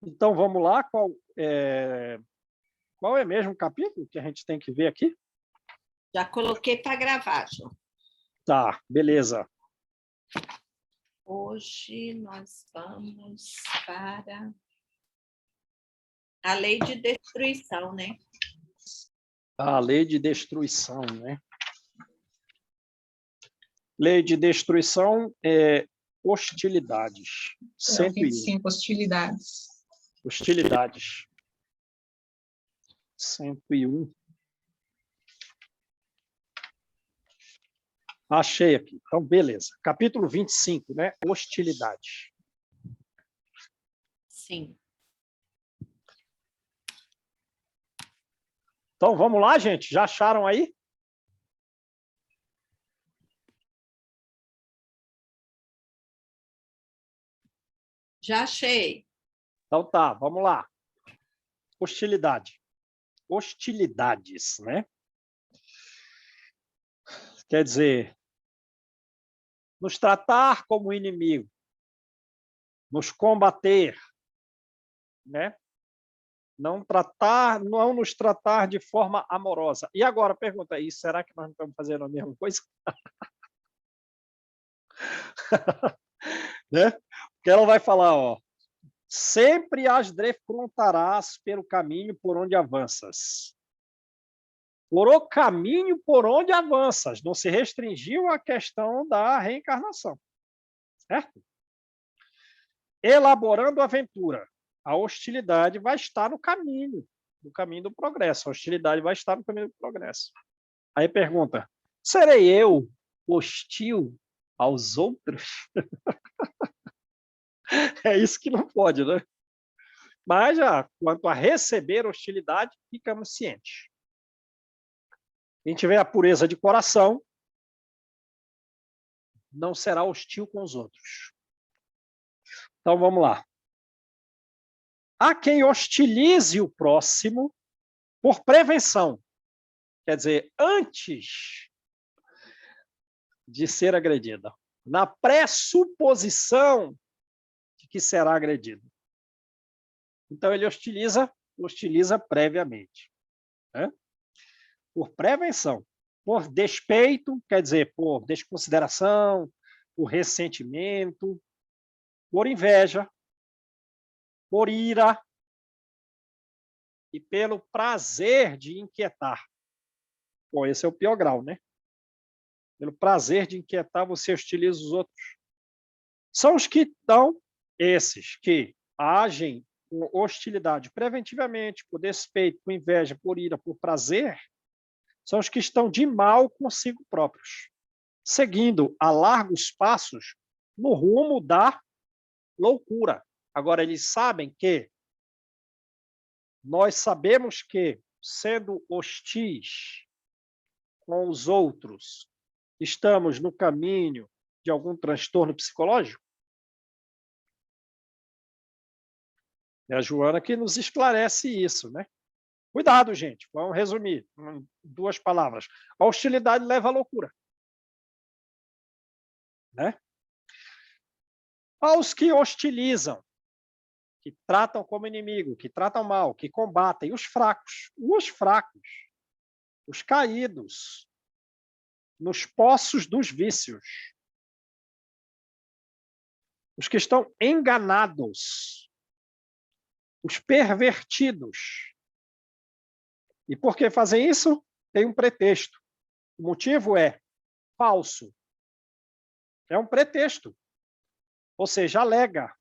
Então, vamos lá. Qual é mesmo o capítulo que a gente tem que ver aqui? Já coloquei para gravar, João. Tá, beleza. Hoje nós vamos para a lei de destruição, né? A lei de destruição, né? Lei de destruição é hostilidades. 25, hostilidades. Hostilidades. 101. Achei aqui. Então, beleza. Capítulo 25, né? Hostilidades. Sim. Então, vamos lá, gente? Já acharam aí? Já achei. Então tá, vamos lá. Hostilidade. Hostilidades, né? Quer dizer, nos tratar como inimigo, nos combater, né? Não nos tratar de forma amorosa. E agora, pergunta aí, será que nós não estamos fazendo a mesma coisa? Né? Porque ela vai falar, ó, sempre as defrontarás pelo caminho por onde avanças. Por o caminho por onde avanças. Não se restringiu à questão da reencarnação. Certo? Elaborando a aventura. A hostilidade vai estar no caminho do progresso. A hostilidade vai estar no caminho do progresso. Aí pergunta, serei eu hostil aos outros? É isso que não pode, né? Mas já, quanto a receber hostilidade, ficamos cientes. Quem tiver a pureza de coração, não será hostil com os outros. Então, vamos lá. Há quem hostilize o próximo por prevenção. Quer dizer, antes de ser agredida. Na pressuposição de que será agredido. Então, ele hostiliza previamente. Né? Por prevenção. Por despeito, quer dizer, por desconsideração, por ressentimento, por inveja, por ira e pelo prazer de inquietar. Bom, esse é o pior grau, né? Pelo prazer de inquietar, você hostiliza os outros. São os que estão, esses que agem com hostilidade preventivamente, por despeito, por inveja, por ira, por prazer, são os que estão de mal consigo próprios, seguindo a largos passos no rumo da loucura. Agora, eles sabem que nós sabemos que, sendo hostis com os outros, estamos no caminho de algum transtorno psicológico? É a Joana que nos esclarece isso, né? Cuidado, gente. Vamos resumir em 2 palavras. A hostilidade leva à loucura. Né? Aos que hostilizam, que tratam como inimigo, que tratam mal, que combatem os fracos, os caídos, nos poços dos vícios, os que estão enganados, os pervertidos. E por que fazem isso? Tem um pretexto. O motivo é falso. É um pretexto. Ou seja, alega.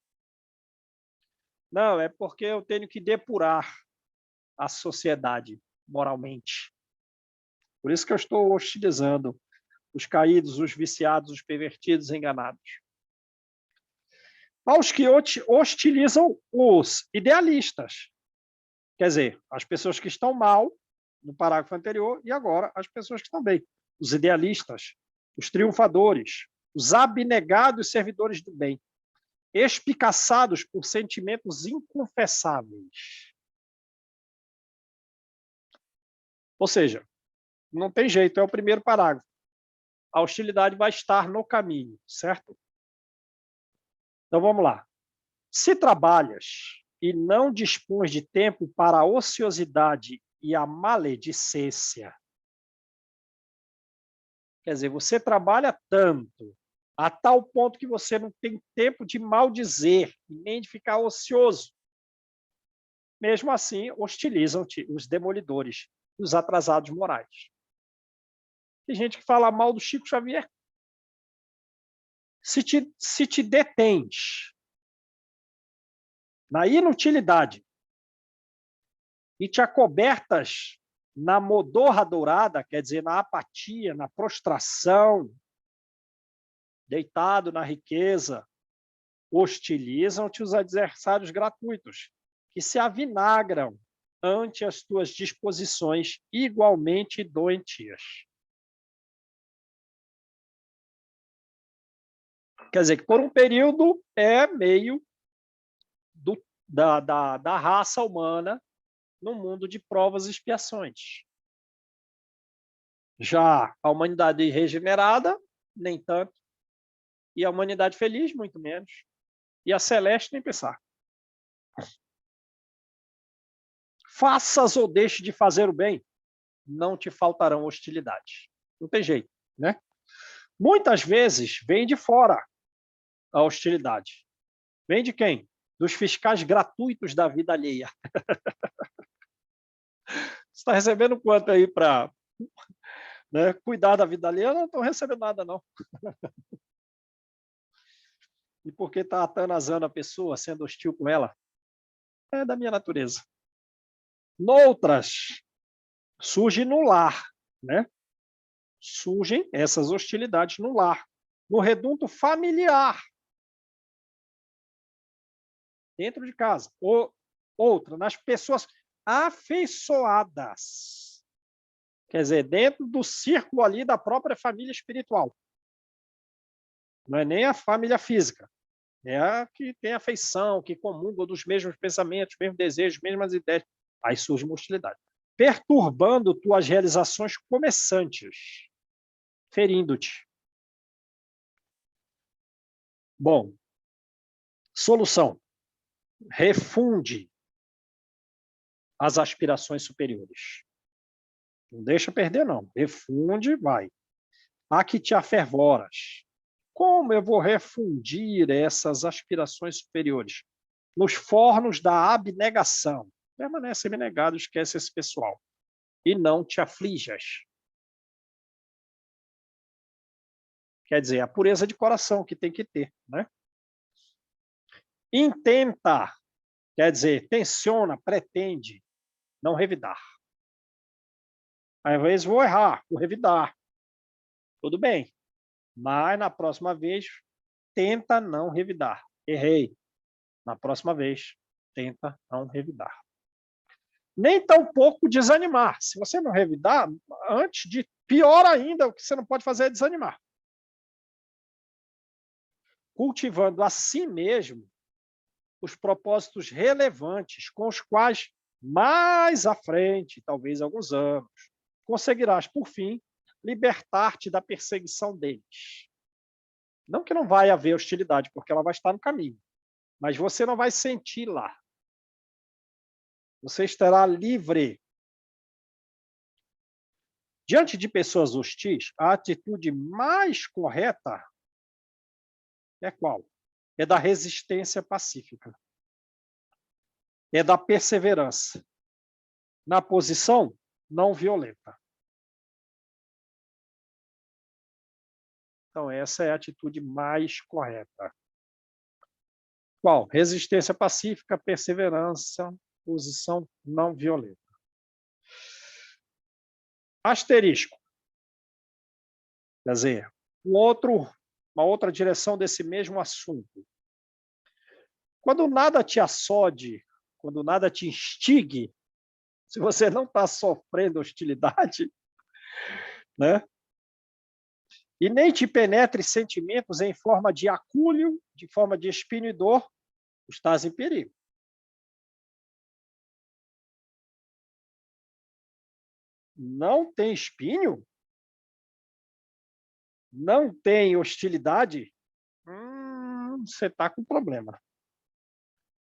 Não, é porque eu tenho que depurar a sociedade moralmente. Por isso que eu estou hostilizando os caídos, os viciados, os pervertidos, enganados. Aos que hostilizam os idealistas. Quer dizer, as pessoas que estão mal, no parágrafo anterior, e agora as pessoas que estão bem. Os idealistas, os triunfadores, os abnegados servidores do bem, espicaçados por sentimentos inconfessáveis. Ou seja, não tem jeito, é o primeiro parágrafo. A hostilidade vai estar no caminho, certo? Então, vamos lá. Se trabalhas, e não dispões de tempo para a ociosidade e a maledicência. Quer dizer, você trabalha tanto, a tal ponto que você não tem tempo de maldizer, nem de ficar ocioso. Mesmo assim, hostilizam-te os demolidores, os atrasados morais. Tem gente que fala mal do Chico Xavier. Se te detens na inutilidade e te acobertas na modorra dourada, quer dizer, na apatia, na prostração, deitado na riqueza, hostilizam-te os adversários gratuitos, que se avinagram ante as tuas disposições igualmente doentias. Quer dizer, que por um período é meio da raça humana no mundo de provas e expiações. Já a humanidade regenerada, nem tanto. E a humanidade feliz, muito menos. E a celeste, nem pensar. Faças ou deixe de fazer o bem, não te faltarão hostilidades. Não tem jeito, né? Muitas vezes vem de fora a hostilidade. Vem de quem? Dos fiscais gratuitos da vida alheia. Você está recebendo quanto aí para, né, cuidar da vida alheia? Eu não estou recebendo nada, não. E porque está atanazando a pessoa, sendo hostil com ela? É da minha natureza. Noutras, surge no lar, né? Surgem essas hostilidades no lar, no reduto familiar, dentro de casa. Ou outra, nas pessoas afeiçoadas. Quer dizer, dentro do círculo ali da própria família espiritual. Não é nem a família física. É a que tem afeição, que comunga dos mesmos pensamentos, mesmos desejos, mesmas ideias. Aí surge uma hostilidade. Perturbando tuas realizações começantes, ferindo-te. Bom, solução. Refunde as aspirações superiores. Não deixa perder, não. Refunde, vai. Há que te afervoras. Como eu vou refundir essas aspirações superiores? Nos fornos da abnegação. Permanece abnegado, esquece esse pessoal. E não te aflijas. Quer dizer, a pureza de coração que tem que ter, né? Intenta, quer dizer, tensiona, pretende não revidar. Às vezes vou errar, vou revidar. Tudo bem. Mas na próxima vez, tenta não revidar. Errei. Na próxima vez, tenta não revidar. Nem tampouco desanimar. Se você não revidar, antes de pior ainda, o que você não pode fazer é desanimar. Cultivando a si mesmo os propósitos relevantes com os quais mais à frente, talvez alguns anos, conseguirás, por fim, libertar-te da perseguição deles. Não que não vai haver hostilidade, porque ela vai estar no caminho, mas você não vai sentir lá. Você estará livre. Diante de pessoas hostis, a atitude mais correta é qual? É da resistência pacífica. É da perseverança. Na posição não violenta. Então, essa é a atitude mais correta. Qual? Resistência pacífica, perseverança, posição não violenta. Asterisco. Quer dizer, uma outra direção desse mesmo assunto. Quando nada te assode, quando nada te instigue, se você não está sofrendo hostilidade, né? E nem te penetre sentimentos em forma de acúlio, de forma de espinho e dor, estás em perigo. Não tem espinho? Não tem hostilidade? Você está com problema.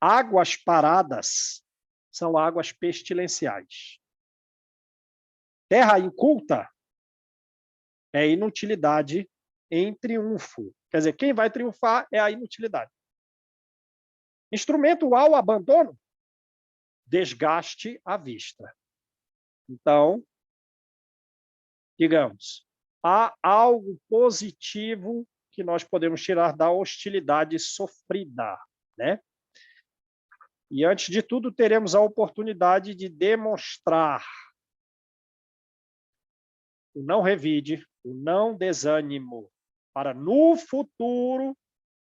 Águas paradas são águas pestilenciais. Terra inculta é inutilidade em triunfo. Quer dizer, quem vai triunfar é a inutilidade. Instrumento ao abandono, desgaste à vista. Então, digamos, há algo positivo que nós podemos tirar da hostilidade sofrida, né? E, antes de tudo, teremos a oportunidade de demonstrar o não revide, o não desânimo, para, no futuro,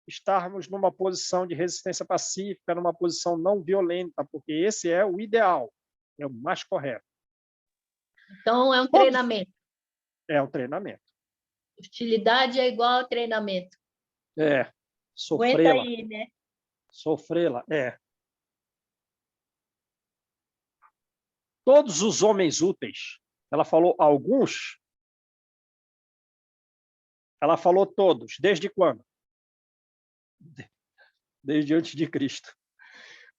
estarmos numa posição de resistência pacífica, numa posição não violenta, porque esse é o ideal, é o mais correto. Então, é um treinamento. É um treinamento. Hostilidade é igual a treinamento. É, Aguenta sofrê-la. aí, né? Sofrê-la, é. Todos os homens úteis, ela falou alguns, ela falou todos. Desde quando? Desde antes de Cristo.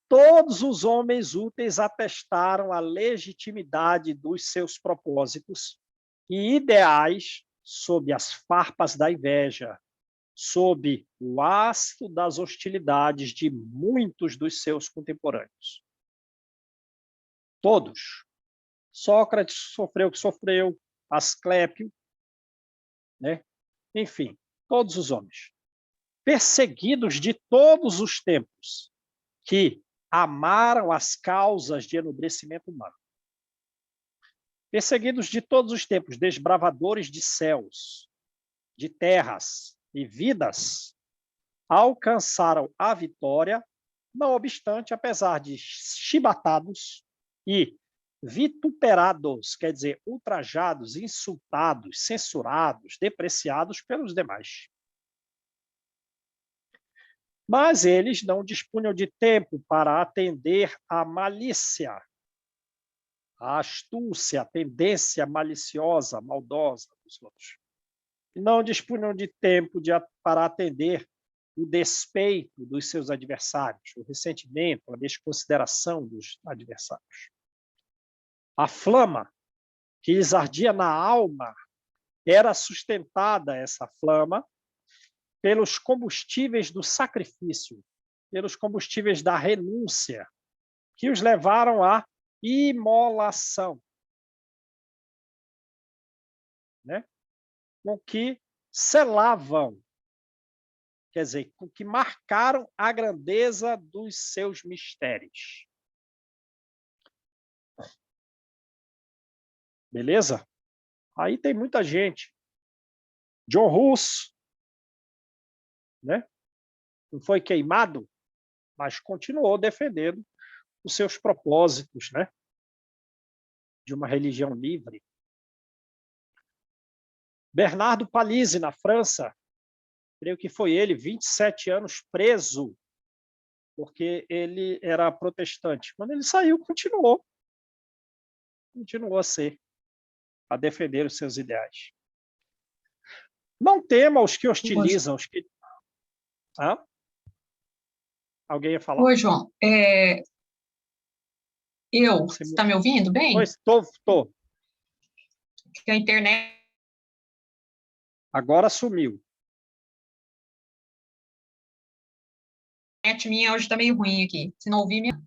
Todos os homens úteis atestaram a legitimidade dos seus propósitos e ideais sob as farpas da inveja, sob o ácido das hostilidades de muitos dos seus contemporâneos. Todos. Sócrates sofreu o que sofreu, Asclépio, né? Enfim, todos os homens. Perseguidos de todos os tempos, que amaram as causas de enobrecimento humano. Perseguidos de todos os tempos, desbravadores de céus, de terras e vidas, alcançaram a vitória, não obstante, apesar de chibatados e vituperados, quer dizer, ultrajados, insultados, censurados, depreciados pelos demais. Mas eles não dispunham de tempo para atender à malícia, à astúcia, à tendência maliciosa, maldosa dos outros. Não dispunham de tempo para atender o despeito dos seus adversários, o ressentimento, a desconsideração dos adversários. A flama que lhes ardia na alma era sustentada, essa flama, pelos combustíveis do sacrifício, pelos combustíveis da renúncia, que os levaram à imolação, né? Com que selavam, quer dizer, com que marcaram a grandeza dos seus mistérios. Beleza? Aí tem muita gente. John Hus, né? Não foi queimado, mas continuou defendendo os seus propósitos, né? De uma religião livre. Bernardo Palissy, na França, creio que foi ele, 27 anos preso, porque ele era protestante. Quando ele saiu, continuou a defender os seus ideais. Não tema os que hostilizam, os que... Hã? Alguém ia falar? Oi, João. Você está me ouvindo bem? Pois, estou. Que a internet Agora sumiu. minha hoje está meio ruim aqui. Se não ouvir, minha...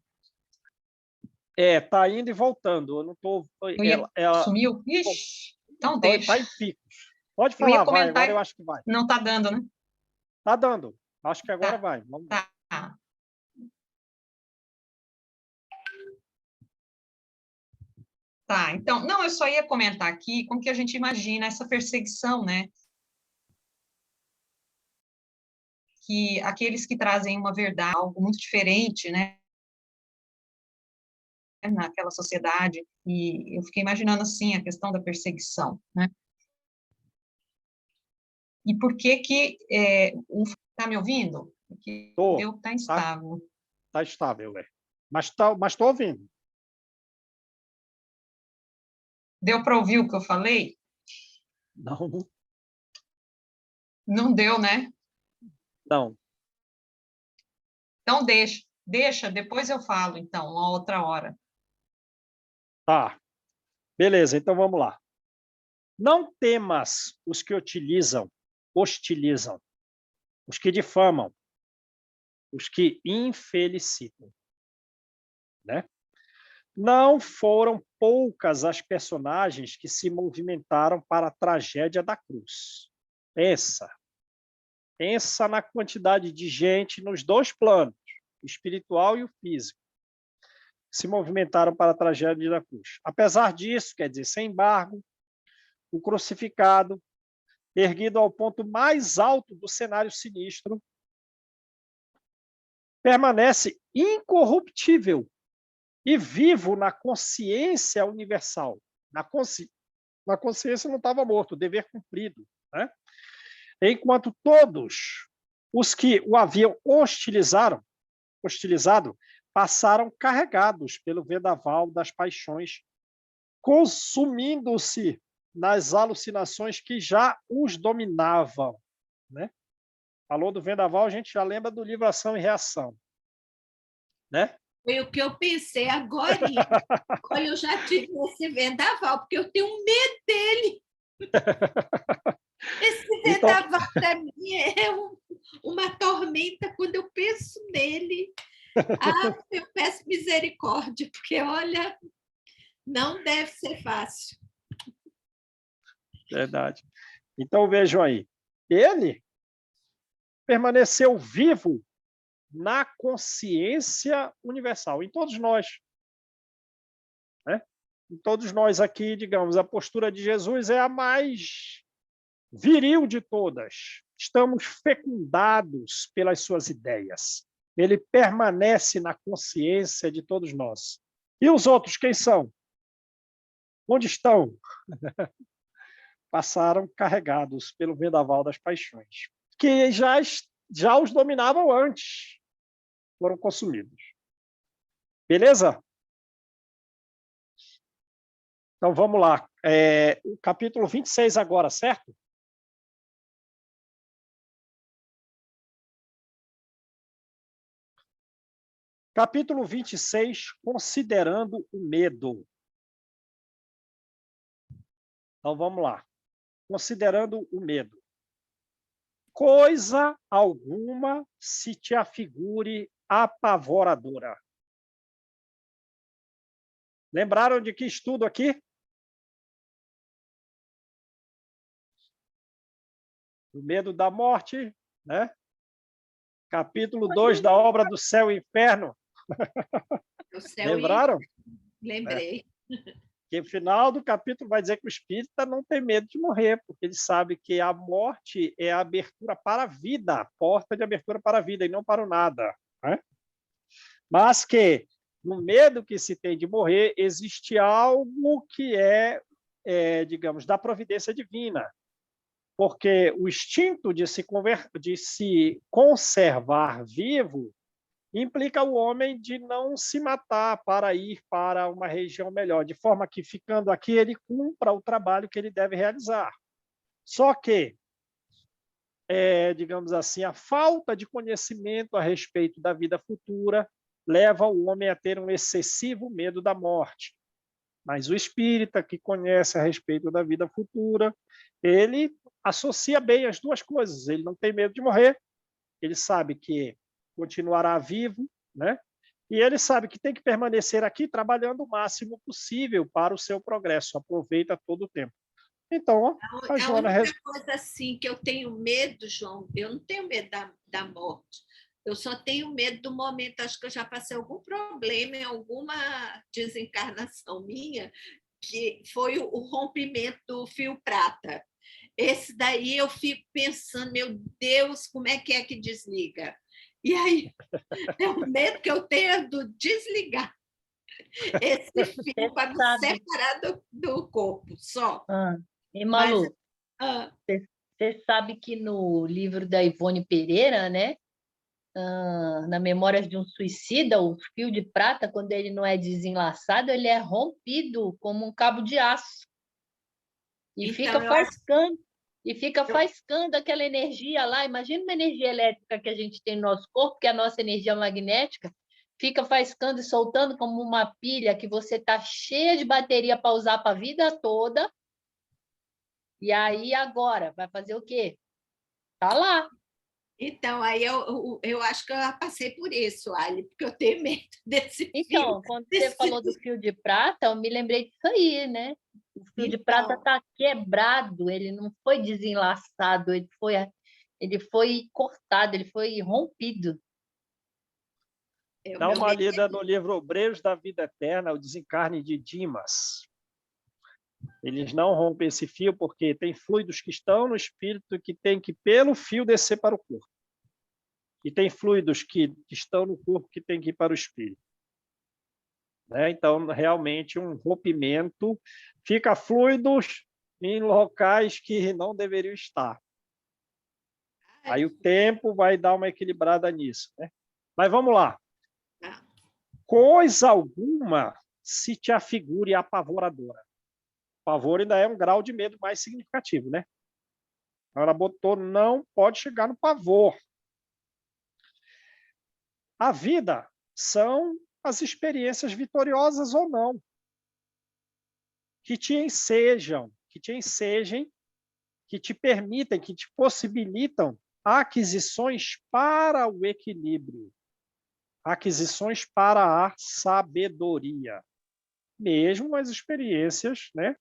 Está indo e voltando. Eu não estou. Ela sumiu? Ixi, então está deixa. em picos. Pode falar, vai. Agora eu acho que vai. Não está dando, né? Está dando. Acho que agora vai. Vamos ver. Tá. Tá, então, não, eu só ia comentar aqui como que a gente imagina essa perseguição, né? Que aqueles que trazem uma verdade, algo muito diferente, né? Naquela sociedade, e eu fiquei imaginando, assim, a questão da perseguição, né? E por que tá me ouvindo? Porque eu tá instável. Tá estável, mas estou ouvindo. Deu para ouvir o que eu falei? Não. Não deu, né? Não. Então, deixa. Deixa, depois eu falo, então, uma outra hora. Tá, beleza, então vamos lá. Não temas os que hostilizam, os que difamam, os que infelicitam, né? Não foram poucas as personagens que se movimentaram para a tragédia da cruz. Pensa na quantidade de gente nos dois planos, o espiritual e o físico, que se movimentaram para a tragédia da cruz. Apesar disso, quer dizer, sem embargo, o crucificado, erguido ao ponto mais alto do cenário sinistro, permanece incorruptível e vivo na consciência universal. Na consciência não estava morto, dever cumprido, né? Enquanto todos os que o haviam hostilizado, passaram carregados pelo vendaval das paixões, consumindo-se nas alucinações que já os dominavam, né? Falou do vendaval, a gente já lembra do livro Ação e Reação, né? Foi o que eu pensei agora. Olha, eu já tive esse vendaval, porque eu tenho medo dele. Esse vendaval, para mim, é uma tormenta quando eu penso nele. Eu peço misericórdia, porque, olha, não deve ser fácil. Verdade. Então, vejam aí. Ele permaneceu vivo na consciência universal, em todos nós. Né? Em todos nós aqui, digamos, a postura de Jesus é a mais viril de todas. Estamos fecundados pelas suas ideias. Ele permanece na consciência de todos nós. E os outros, quem são? Onde estão? Passaram carregados pelo vendaval das paixões, que já os dominavam antes, foram consumidos. Beleza? Então, vamos lá. O capítulo 26 agora, certo? Capítulo 26, considerando o medo. Então, vamos lá. Considerando o medo. Coisa alguma se te afigure apavoradora. Lembraram de que estudo aqui? O medo da morte, né? Capítulo 2 da obra do Céu e Inferno. Lembraram? Lembrei. Que o final do capítulo vai dizer que o espírita não tem medo de morrer, porque ele sabe que a morte é a abertura para a vida, a porta de abertura para a vida e não para o nada. Né? Mas que no medo que se tem de morrer existe algo que digamos, da providência divina, porque o instinto de se conservar vivo implica o homem de não se matar para ir para uma região melhor, de forma que, ficando aqui, ele cumpra o trabalho que ele deve realizar. Só que, digamos assim, a falta de conhecimento a respeito da vida futura leva o homem a ter um excessivo medo da morte. Mas o espírita, que conhece a respeito da vida futura, ele associa bem as duas coisas. Ele não tem medo de morrer, ele sabe que continuará vivo, né? E ele sabe que tem que permanecer aqui trabalhando o máximo possível para o seu progresso. Aproveita todo o tempo. Então, a Joana... A única coisa assim que eu tenho medo, João, eu não tenho medo da morte. Eu só tenho medo do momento, acho que eu já passei algum problema em alguma desencarnação minha, que foi o rompimento do fio prata. Esse daí eu fico pensando, meu Deus, como é que desliga? E aí, é o medo que eu tenho é do desligar esse fio para me separar do corpo, só. E Malu, você sabe que no livro da Ivone Pereira, né, na Memórias de um Suicida, o fio de prata, quando ele não é desenlaçado, ele é rompido como um cabo de aço. E então, fica faiscando aquela energia lá. Imagina uma energia elétrica que a gente tem no nosso corpo, que é a nossa energia magnética, fica faiscando e soltando como uma pilha que você está cheia de bateria para usar para a vida toda. E aí, agora, vai fazer o quê? Tá lá. Então, aí eu acho que eu já passei por isso, Ali, porque eu tenho medo desse fio. Então, quando você falou do fio de prata, eu me lembrei disso aí, né? O fio de prata está quebrado, ele não foi desenlaçado, ele foi cortado, ele foi rompido. Dá uma lida no livro Obreiros da Vida Eterna, o desencarne de Dimas. Eles não rompem esse fio porque tem fluidos que estão no espírito que tem que, pelo fio, descer para o corpo. E tem fluidos que estão no corpo que tem que ir para o espírito. Né? Então, realmente, um rompimento fica fluidos em locais que não deveriam estar. Aí o tempo vai dar uma equilibrada nisso. Né? Mas vamos lá. Coisa alguma se te afigure apavoradora. Pavor ainda é um grau de medo mais significativo, né? Ela botou não pode chegar no pavor. A vida são as experiências vitoriosas ou não, que te ensejem, que te permitem, que te possibilitam aquisições para o equilíbrio, aquisições para a sabedoria, mesmo as experiências, né,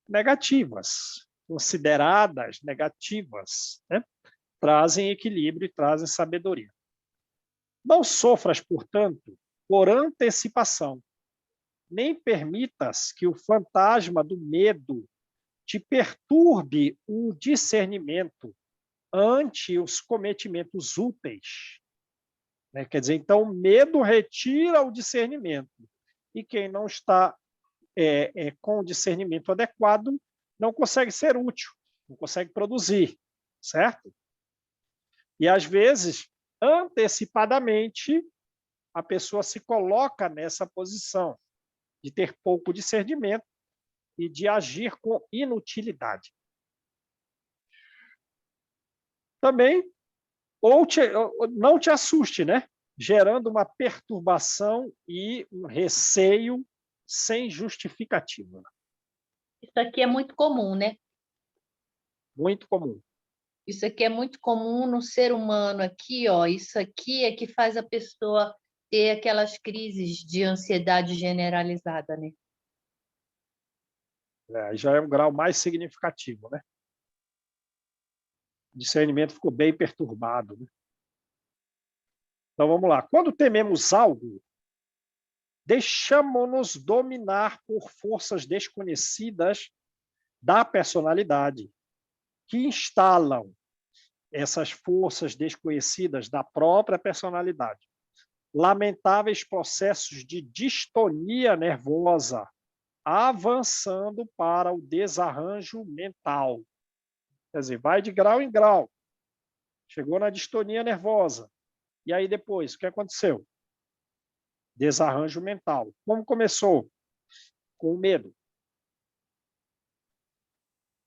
negativas, consideradas negativas, né, trazem equilíbrio e trazem sabedoria. Não sofras, portanto, por antecipação, nem permitas que o fantasma do medo te perturbe o discernimento ante os cometimentos úteis. Né? Quer dizer, então, o medo retira o discernimento. E quem não está com o discernimento adequado não consegue ser útil, não consegue produzir, certo? E, às vezes, antecipadamente, a pessoa se coloca nessa posição de ter pouco discernimento e de agir com inutilidade. Também, não te assuste, né? Gerando uma perturbação e um receio sem justificativa. Isso aqui é muito comum, né? Muito comum. Isso aqui é muito comum no ser humano aqui, ó. Isso aqui é que faz a pessoa ter aquelas crises de ansiedade generalizada, né? Já é um grau mais significativo, né? O discernimento ficou bem perturbado, né? Então, vamos lá. Quando tememos algo, deixamos-nos dominar por forças desconhecidas da personalidade, que instalam essas forças desconhecidas da própria personalidade. Lamentáveis processos de distonia nervosa, avançando para o desarranjo mental. Quer dizer, vai de grau em grau. Chegou na distonia nervosa. E aí depois, o que aconteceu? Desarranjo mental. Como começou? Com o medo.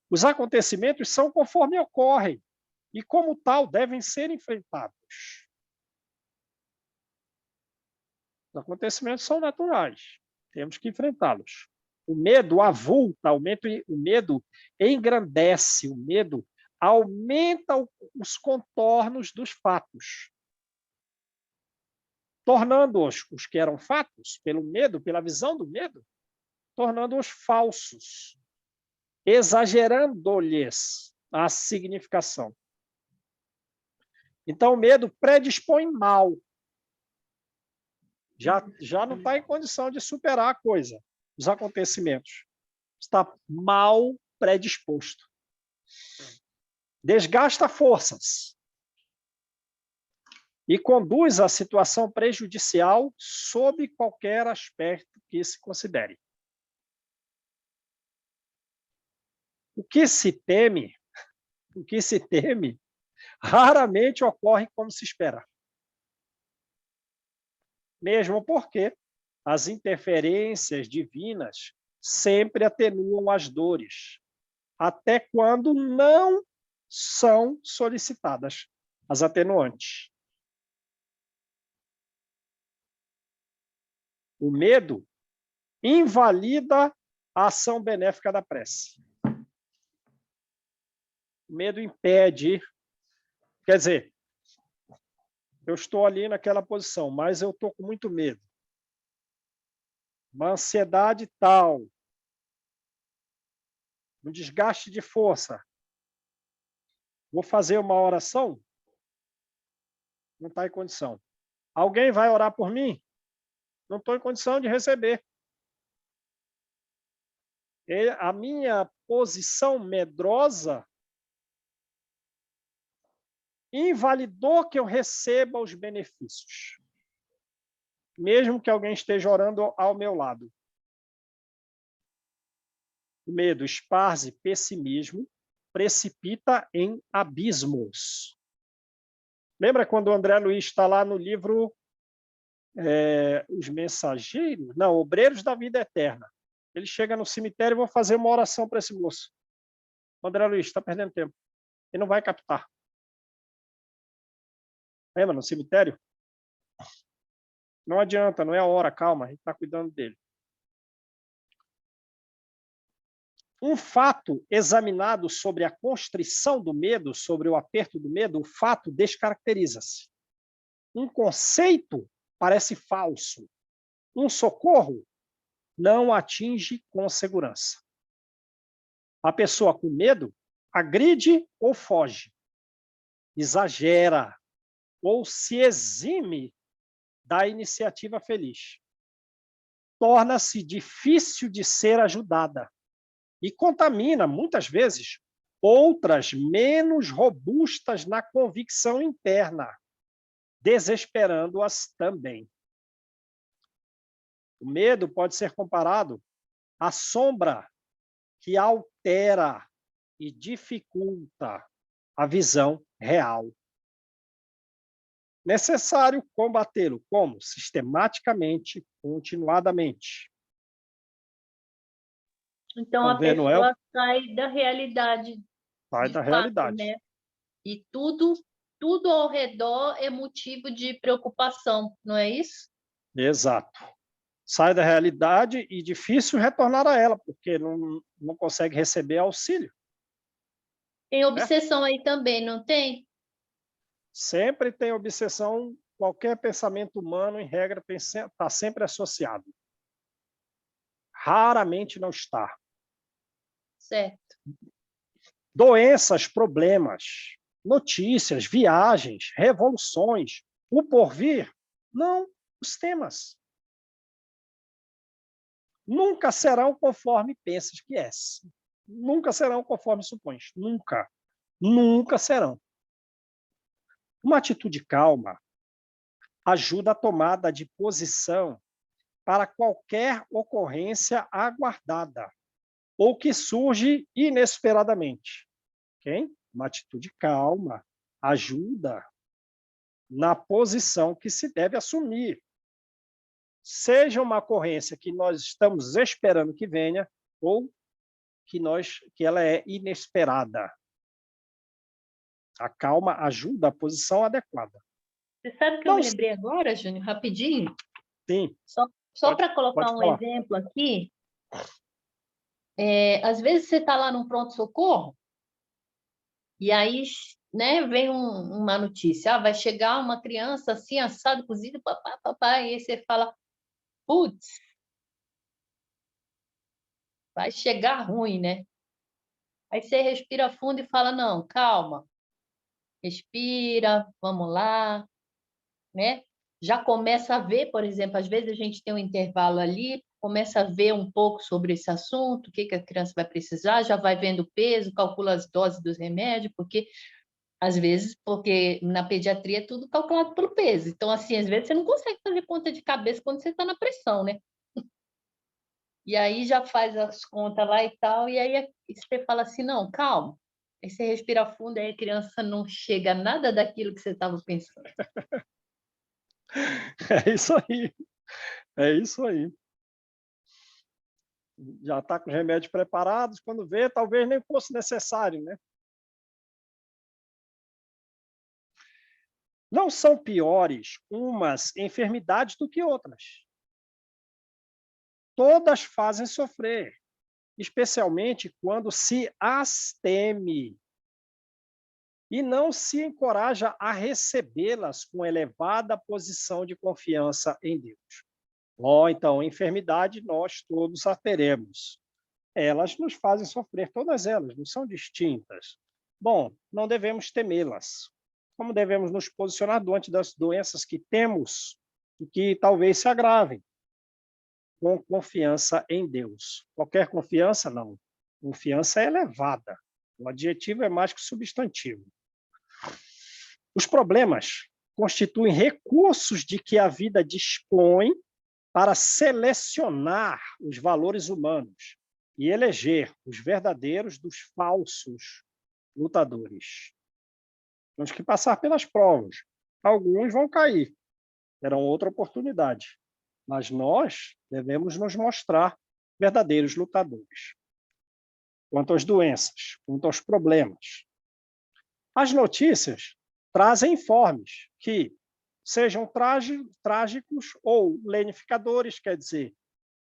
Os acontecimentos são conforme ocorrem e, como tal, devem ser enfrentados. Os acontecimentos são naturais, temos que enfrentá-los. O medo avulta, o medo engrandece, o medo aumenta os contornos dos fatos, tornando-os, os que eram fatos, pelo medo, pela visão do medo, tornando-os falsos, exagerando-lhes a significação. Então, o medo predispõe mal. Já não está em condição de superar a coisa, os acontecimentos. Está mal predisposto. Desgasta forças e conduz à situação prejudicial sob qualquer aspecto que se considere. O que se teme, raramente ocorre como se espera. Mesmo porque as interferências divinas sempre atenuam as dores, até quando não são solicitadas as atenuantes. O medo invalida a ação benéfica da prece. O medo impede, quer dizer, eu estou ali naquela posição, mas eu estou com muito medo. Uma ansiedade tal, um desgaste de força. Vou fazer uma oração? Não está em condição. Alguém vai orar por mim? Não estou em condição de receber. A minha posição medrosa invalidou que eu receba os benefícios, mesmo que alguém esteja orando ao meu lado. O medo esparze pessimismo, precipita em abismos. Lembra quando o André Luiz está lá no livro Os Mensageiros? Não, Obreiros da Vida Eterna. Ele chega no cemitério e vou fazer uma oração para esse moço. O André Luiz está perdendo tempo. Ele não vai captar. Lembra, no cemitério? Não adianta, não é a hora, calma, a gente está cuidando dele. Um fato examinado sobre a constrição do medo, sobre o aperto do medo, o fato descaracteriza-se. Um conceito parece falso. Um socorro não atinge com segurança. A pessoa com medo agride ou foge, exagera ou se exime da iniciativa feliz. Torna-se difícil de ser ajudada e contamina, muitas vezes, outras menos robustas na convicção interna, desesperando-as também. O medo pode ser comparado à sombra que altera e dificulta a visão real. Necessário combatê-lo como? Sistematicamente, continuadamente. Então, a Vendo, pessoa sai da realidade, sai de da fato, realidade. né? E tudo ao redor é motivo de preocupação, não é isso? Exato. Sai da realidade e difícil retornar a ela, porque não consegue receber auxílio. Tem obsessão aí também, não tem? Sempre tem obsessão, qualquer pensamento humano, em regra, está sempre associado. Raramente não está. Certo. Doenças, problemas, notícias, viagens, revoluções, o porvir, não os temas. Nunca serão conforme pensas que és. Nunca serão conforme supões. Nunca. Nunca serão. Uma atitude calma ajuda a tomada de posição para qualquer ocorrência aguardada ou que surge inesperadamente. Okay? Uma atitude calma ajuda na posição que se deve assumir. Seja uma ocorrência que nós estamos esperando que venha ou que ela é inesperada. A calma ajuda a posição adequada. Você sabe que eu me lembrei agora, Júnior, rapidinho? Sim. Só para colocar um exemplo aqui, às vezes você está lá no pronto-socorro e aí, né, vem uma notícia, vai chegar uma criança assim, assado, cozido, papai, e aí você fala, putz, vai chegar ruim, né? Aí você respira fundo e fala, não, calma, respira, vamos lá, né? Já começa a ver, por exemplo, às vezes a gente tem um intervalo ali, começa a ver um pouco sobre esse assunto, o que a criança vai precisar, já vai vendo o peso, calcula as doses dos remédios, porque às vezes, porque na pediatria é tudo calculado pelo peso. Então, assim, às vezes você não consegue fazer conta de cabeça quando você está na pressão, né? E aí já faz as contas lá e tal, e aí você fala assim, não, calma. Aí você respira fundo, aí a criança não chega a nada daquilo que você estava pensando. É isso aí. É isso aí. Já está com os remédios preparados, quando vê, talvez nem fosse necessário, né? Não são piores umas enfermidades do que outras. todas fazem sofrer, especialmente quando se as teme e não se encoraja a recebê-las com elevada posição de confiança em Deus. Então, enfermidade nós todos a teremos. Elas nos fazem sofrer, todas elas, não são distintas. Bom, não devemos temê-las. Como devemos nos posicionar diante das doenças que temos e que talvez se agravem? Com confiança em Deus. Qualquer confiança, não. Confiança é elevada. O adjetivo é mais que substantivo. Os problemas constituem recursos de que a vida dispõe para selecionar os valores humanos e eleger os verdadeiros dos falsos lutadores. Temos que passar pelas provas. Alguns vão cair, terão outra oportunidade. Mas nós devemos nos mostrar verdadeiros lutadores. Quanto às doenças, quanto aos problemas. As notícias trazem informes que sejam trágicos ou lenificadores, quer dizer,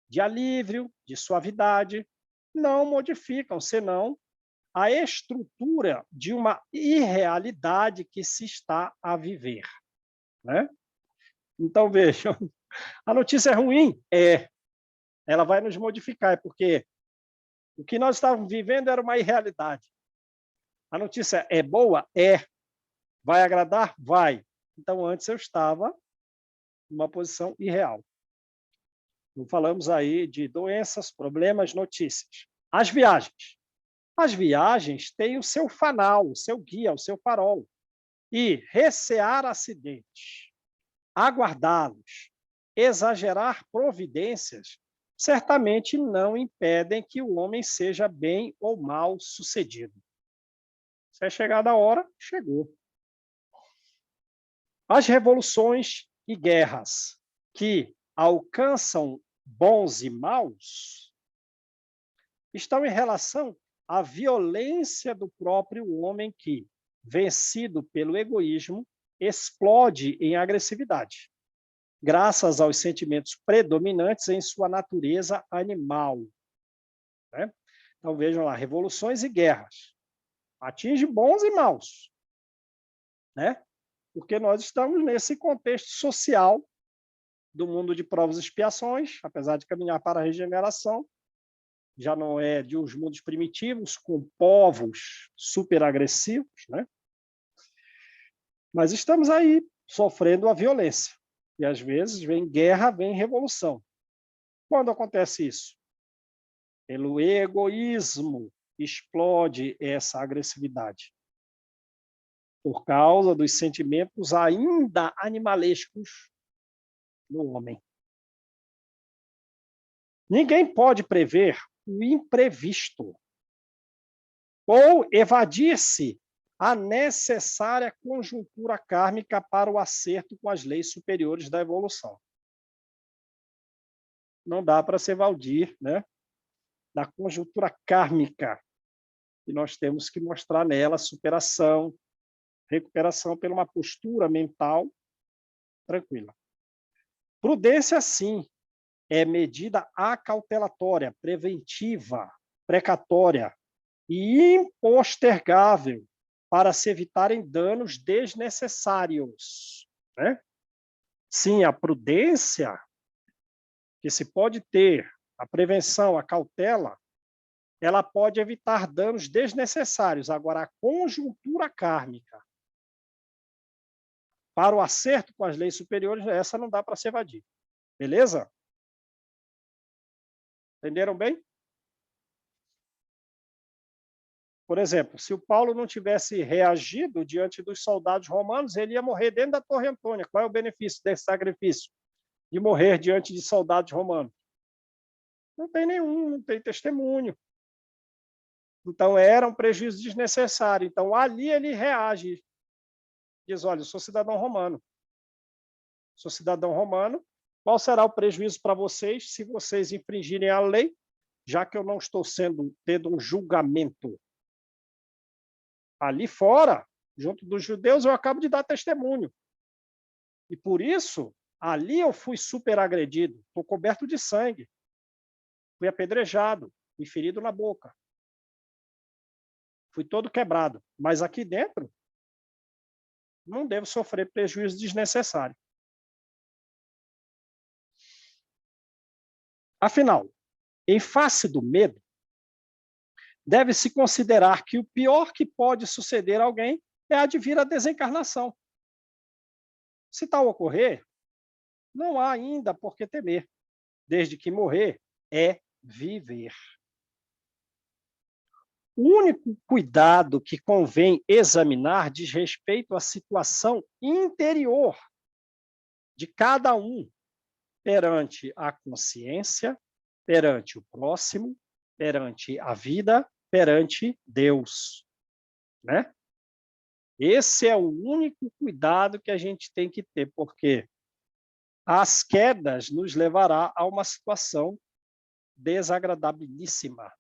de alívio, de suavidade, não modificam, senão a estrutura de uma irrealidade que se está a viver. Né? Então, vejam, a notícia é ruim? Ela vai nos modificar, porque o que nós estávamos vivendo era uma irrealidade. A notícia é boa? Vai agradar? Vai. Então, antes eu estava numa posição irreal. Não falamos aí de doenças, problemas, notícias. As viagens. As viagens têm o seu fanal, o seu guia, o seu farol. E recear acidentes, aguardá-los, exagerar providências, certamente não impedem que o homem seja bem ou mal sucedido. Se é chegada a hora, chegou. As revoluções e guerras que alcançam bons e maus estão em relação à violência do próprio homem que, vencido pelo egoísmo, explode em agressividade, graças aos sentimentos predominantes em sua natureza animal. Né? Então, vejam lá, revoluções e guerras. Atinge bons e maus. Né? Porque nós estamos nesse contexto social do mundo de provas e expiações, apesar de caminhar para a regeneração, já não é de uns mundos primitivos, com povos super agressivos, né? Mas estamos aí sofrendo a violência. E às vezes vem guerra, vem revolução. Quando acontece isso? Pelo egoísmo explode essa agressividade. Por causa dos sentimentos ainda animalescos no homem. Ninguém pode prever o imprevisto ou evadir-se a necessária conjuntura kármica para o acerto com as leis superiores da evolução. Não dá para se evadir, né, da conjuntura kármica, e nós temos que mostrar nela superação, recuperação por uma postura mental tranquila. Prudência, sim, é medida acautelatória, preventiva, precatória e impostergável para se evitarem danos desnecessários. Né? Sim, a prudência que se pode ter, a prevenção, a cautela, ela pode evitar danos desnecessários. Agora, a conjuntura kármica, para o acerto com as leis superiores, essa não dá para se evadir. Beleza? Entenderam bem? Por exemplo, se o Paulo não tivesse reagido diante dos soldados romanos, ele ia morrer dentro da Torre Antônia. Qual é o benefício desse sacrifício? De morrer diante de soldados romanos? Não tem nenhum, não tem testemunho. Então, era um prejuízo desnecessário. Então, ali ele reage. Diz, olha, eu sou cidadão romano. Sou cidadão romano. Qual será o prejuízo para vocês se vocês infringirem a lei, já que eu não estou tendo um julgamento? Ali fora, junto dos judeus, eu acabo de dar testemunho. E por isso, ali eu fui super agredido, estou coberto de sangue. fui apedrejado, fui ferido na boca, fui todo quebrado, mas aqui dentro não devo sofrer prejuízo desnecessário. Afinal, em face do medo, deve-se considerar que o pior que pode suceder a alguém é advir a desencarnação. Se tal ocorrer, não há ainda por que temer, desde que morrer é viver. O único cuidado que convém examinar diz respeito à situação interior de cada um perante a consciência, perante o próximo, perante a vida, perante Deus, né? Esse é o único cuidado que a gente tem que ter, porque as quedas nos levará a uma situação desagradabilíssima,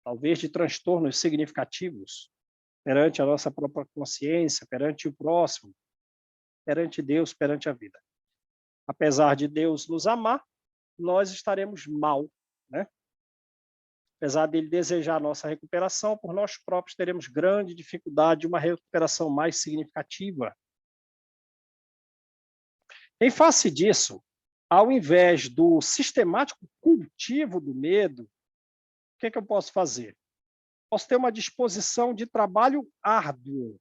talvez de transtornos significativos perante a nossa própria consciência, perante o próximo, perante Deus, perante a vida. Apesar de Deus nos amar, nós estaremos mal, né? Apesar dele desejar a nossa recuperação, por nós próprios teremos grande dificuldade de uma recuperação mais significativa. Em face disso, ao invés do sistemático cultivo do medo, o que eu posso fazer? Posso ter uma disposição de trabalho árduo,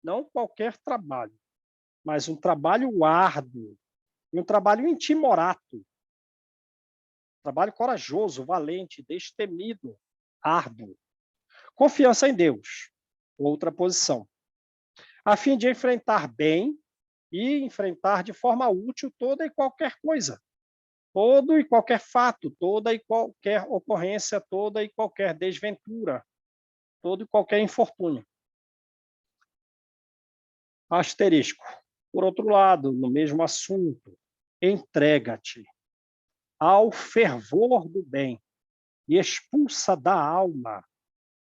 não qualquer trabalho, mas um trabalho árduo, e um trabalho intimorato, trabalho corajoso, valente, destemido, árduo. Confiança em Deus, outra posição, a fim de enfrentar bem e enfrentar de forma útil toda e qualquer coisa, todo e qualquer fato, toda e qualquer ocorrência, toda e qualquer desventura, todo e qualquer infortúnio. Asterisco. Por outro lado, no mesmo assunto, entrega-te ao fervor do bem e expulsa da alma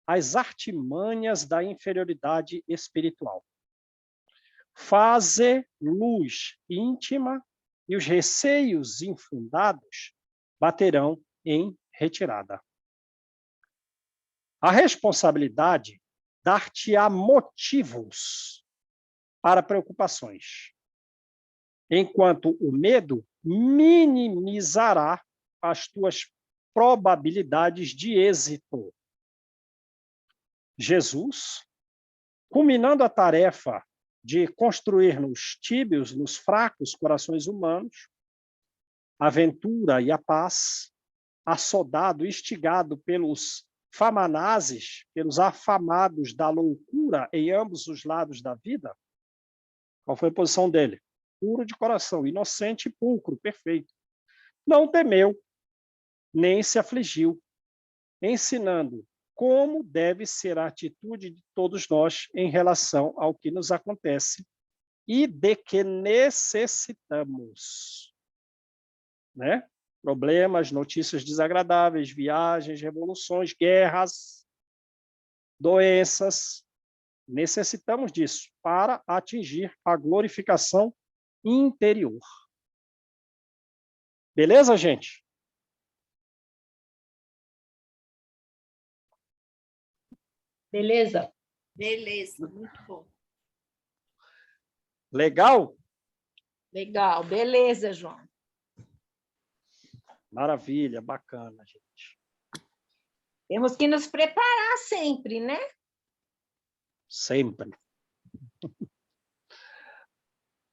as artimanhas da inferioridade espiritual. Faze luz íntima e os receios infundados baterão em retirada. A responsabilidade dar-te-á motivos para preocupações, enquanto o medo minimizará as tuas probabilidades de êxito. Jesus, culminando a tarefa de construir nos tíbios, nos fracos corações humanos, a aventura e a paz, assodado, instigado pelos famanazes, pelos afamados da loucura em ambos os lados da vida, qual foi a posição dele? Puro de coração, inocente e pulcro, perfeito. Não temeu, nem se afligiu, ensinando como deve ser a atitude de todos nós em relação ao que nos acontece e de que necessitamos, né? Problemas, notícias desagradáveis, viagens, revoluções, guerras, doenças. Necessitamos disso para atingir a glorificação interior. Beleza, gente? Beleza? Beleza, muito bom. Legal? Legal, beleza, João. Maravilha, bacana, gente. Temos que nos preparar sempre, né? Sempre.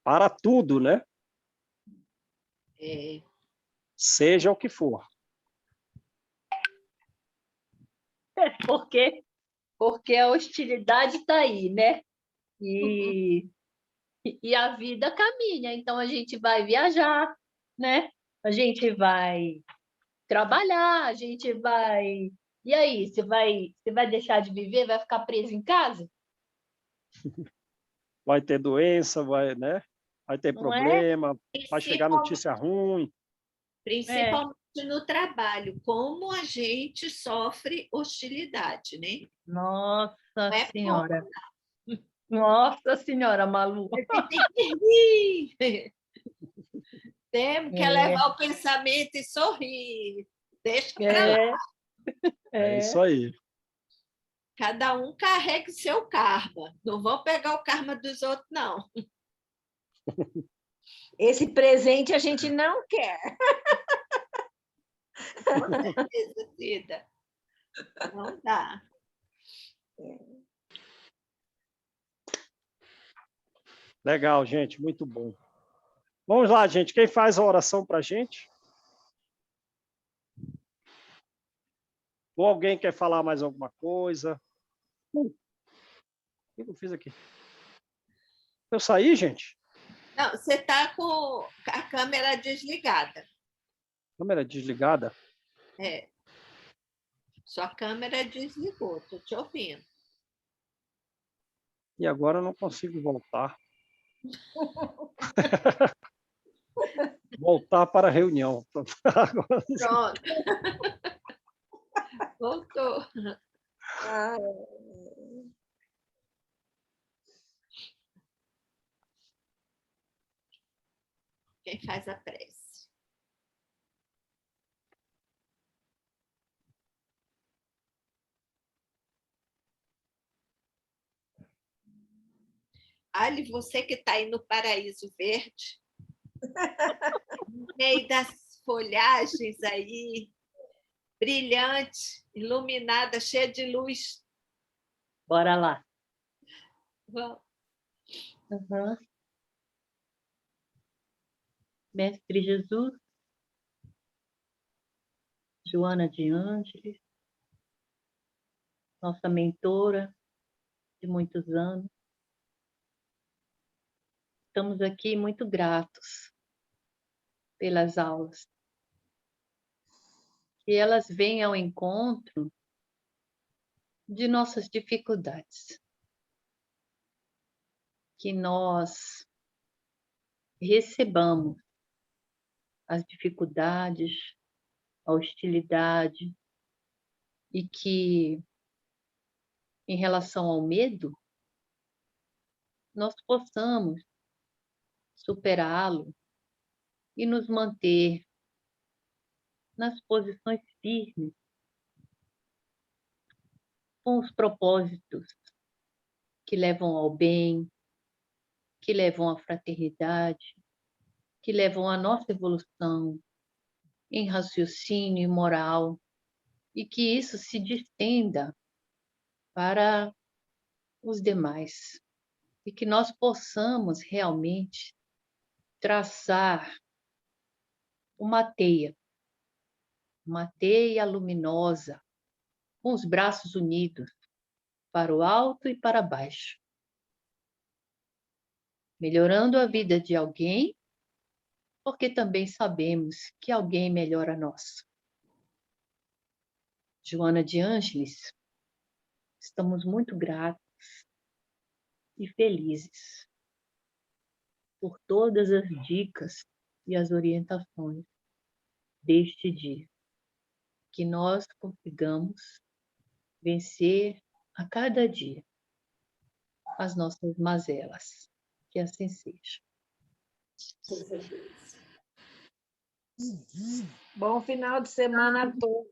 Para tudo, né? É, Seja o que for. Porque a hostilidade está aí, né? E a vida caminha, então a gente vai viajar, né? A gente vai trabalhar, a gente vai... E aí, você vai deixar de viver? Vai ficar preso em casa? Vai ter doença, vai, né? Vai ter Não é? problema, vai chegar notícia ruim. principalmente no trabalho, como a gente sofre hostilidade, né? Nossa Não é Senhora. Nossa Senhora, Malu. Tem que rir. Temos que levar o pensamento e sorrir. Deixa para lá. É isso aí. Cada um carrega o seu karma. Não vão pegar o karma dos outros, não. Esse presente a gente não quer. Com certeza, Cida. Não dá. Legal, gente, muito bom. Vamos lá, gente. Quem faz a oração para a gente? Ou alguém quer falar mais alguma coisa? O que eu fiz aqui? Eu saí, gente? Não, você está com a câmera desligada. Câmera desligada? É. Sua câmera desligou, estou te ouvindo. E agora eu não consigo voltar. Voltar para a reunião. Agora... Pronto. Voltou. Ah, Quem faz a prece? Ali, você que está aí no Paraíso Verde, no meio das folhagens aí, brilhante, iluminada, cheia de luz. Bora lá. Vamos. Uhum. Mestre Jesus, Joana de Ângeles, nossa mentora de muitos anos, estamos aqui muito gratos pelas aulas. Que elas venham ao encontro de nossas dificuldades. Que nós recebamos as dificuldades, a hostilidade, e que, em relação ao medo, nós possamos superá-lo e nos manter nas posições firmes, com os propósitos que levam ao bem, que levam à fraternidade, que levam à nossa evolução em raciocínio e moral, e que isso se distenda para os demais, e que nós possamos realmente traçar uma teia luminosa, com os braços unidos, para o alto e para baixo, melhorando a vida de alguém, porque também sabemos que alguém melhora a nossa. Joana de Ângeles, estamos muito gratos e felizes por todas as dicas e as orientações deste dia. Que nós consigamos vencer a cada dia as nossas mazelas. Que assim seja. bom final de semana a todos.